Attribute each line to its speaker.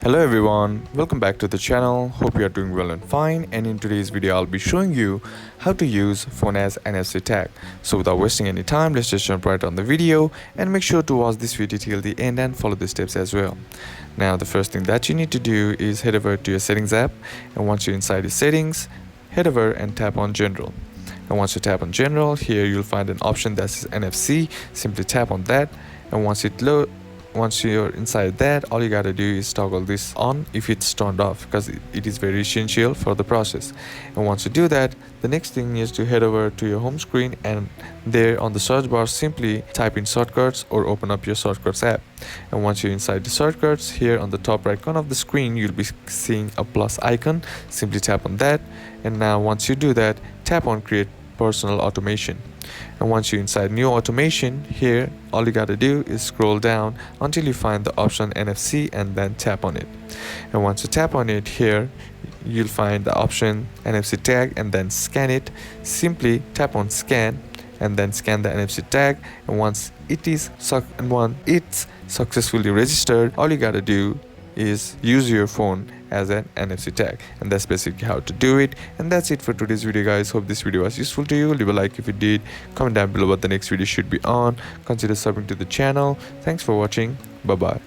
Speaker 1: Hello everyone, welcome back to the channel. Hope you are doing well and fine, and in today's video I'll be showing you how to use phone as NFC tag. So without wasting any time, let's just jump right on the video and make sure to watch this video till the end and follow the steps as well. Now the first thing that you need to do is head over to your settings app, and once you're inside your settings, head over and tap on general. And once you tap on general, here you'll find an option that says NFC. Simply tap on that, and once you're inside that, all you gotta do is toggle this on if it's turned off, because it is very essential for the process. And once you do that, the next thing is to head over to your home screen, and there on the search bar simply type in shortcuts or open up your shortcuts app. And once you're inside the shortcuts, here on the top right corner of the screen you'll be seeing a plus icon. Simply tap on that, and now once you do that, tap on create personal automation. And once you're inside new automation, here all you gotta do is scroll down until you find the option NFC and then tap on it. And once you tap on it, here you'll find the option NFC tag and then scan it. Simply tap on scan and then scan the NFC tag, and once it's successfully registered, all you gotta do is use your phone as an NFC tag, and that's basically how to do it. And that's it for today's video, guys. Hope this video was useful to you. Leave a like if it did, comment down below what the next video should be on, consider subbing to the channel. Thanks for watching. Bye bye.